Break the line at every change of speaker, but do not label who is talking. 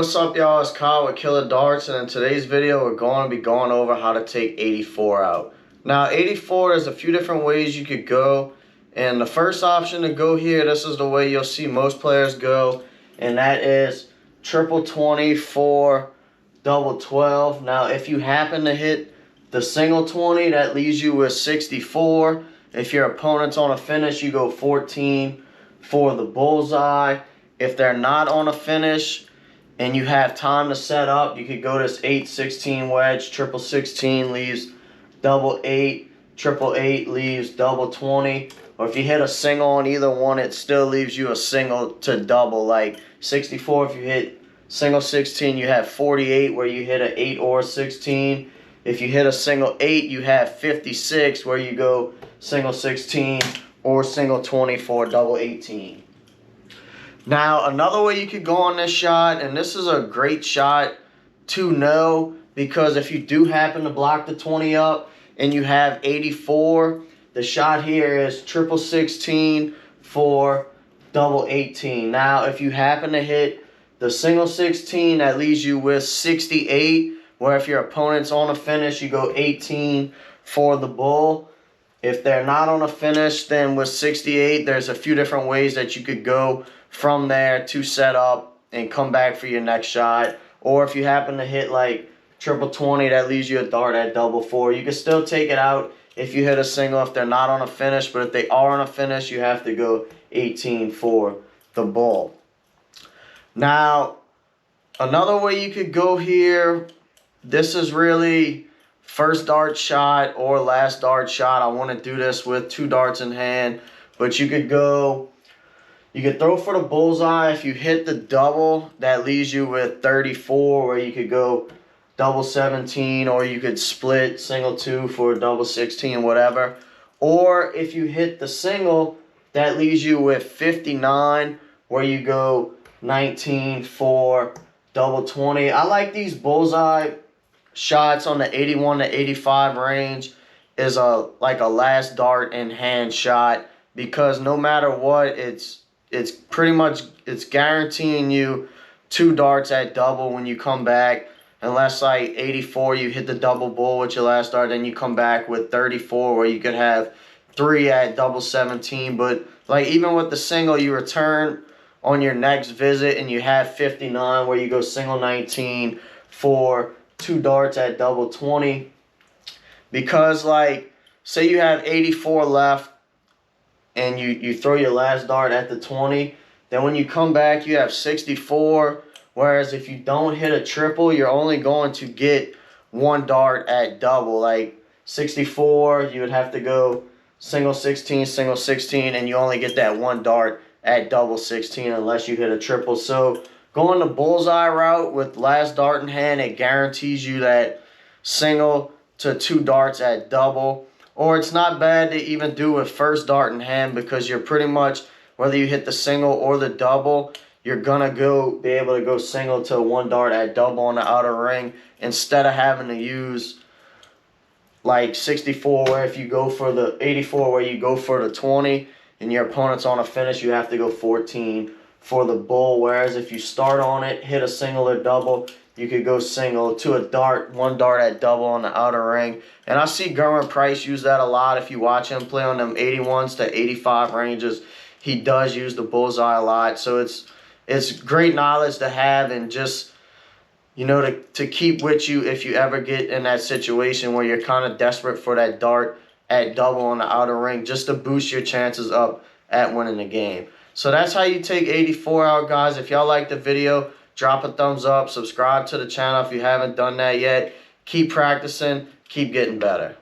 what's up, y'all? It's Kyle with Killer Darts, and in today's video we're going to be going over how to take 84 out. Now 84, there's a few different ways you could go, and the first option to go here, this is the way you'll see most players go, and that is triple 20 for double 12. Now if you happen to hit the single 20, that leaves you with 64. If your opponent's on a finish, you go 14 for the bullseye. If they're not on a finish and you have time to set up, you could go this 8-16 wedge. Triple 16 leaves double 8. Triple 8 leaves double 20. Or if you hit a single on either one, it still leaves you a single to double. Like 64, if you hit single 16, you have 48 where you hit an 8 or 16. If you hit a single 8, you have 56 where you go single 16 or single 20 for double 18. Now, another way you could go on this shot, and this is a great shot to know, because if you do happen to block the 20 up and you have 84, the shot here is triple 16 for double 18. Now, if you happen to hit the single 16, that leaves you with 68, where if your opponent's on a finish, you go 18 for the bull. If they're not on a finish, then with 68, there's a few different ways that you could go from there to set up and come back for your next shot. Or if you happen to hit like triple 20, that leaves you a dart at double 4. You can still take it out if you hit a single if they're not on a finish, but if they are on a finish, you have to go 18 for the bull. Now, another way you could go here, this is really first dart shot or last dart shot. I want to do this with 2 darts in hand, but you could go, you could throw for the bullseye. If you hit the double, that leaves you with 34, where you could go double 17, or you could split single 2 for double 16, whatever. Or if you hit the single, that leaves you with 59, where you go 19 for double 20. I like these bullseye shots on the 81 to 85 range is like a last dart in hand shot, because no matter what, it's pretty much, it's guaranteeing you 2 darts at double when you come back, unless like 84 you hit the double bull with your last dart, then you come back with 34 where you could have 3 at double 17. But like even with the single, you return on your next visit and you have 59 where you go single 19 for 2 darts at double 20. Because like say you have 84 left and you throw your last dart at the 20, then when you come back you have 64, whereas if you don't hit a triple, you're only going to get 1 dart at double. Like 64, you would have to go single 16, single 16, and you only get that 1 dart at double 16 unless you hit a triple. So going the bullseye route with last dart in hand, it guarantees you that single to 2 darts at double. Or it's not bad to even do with first dart in hand, because you're pretty much, whether you hit the single or the double, you're gonna be able to go single to 1 dart at double on the outer ring, instead of having to use like 64 where if you go for the 84 where you go for the 20 and your opponent's on a finish, you have to go 14 for the bull. Whereas if you start on it, hit a single or double, you could go single to a dart, 1 dart at double on the outer ring. And I see German Price use that a lot. If you watch him play on them 81s to 85 ranges, he does use the bullseye a lot. So it's great knowledge to have, and just, you know, to keep with you if you ever get in that situation where you're kind of desperate for that dart at double on the outer ring, just to boost your chances up at winning the game. So that's how you take 84 out, guys. If y'all like the video, drop a thumbs up, subscribe to the channel if you haven't done that yet. Keep practicing, keep getting better.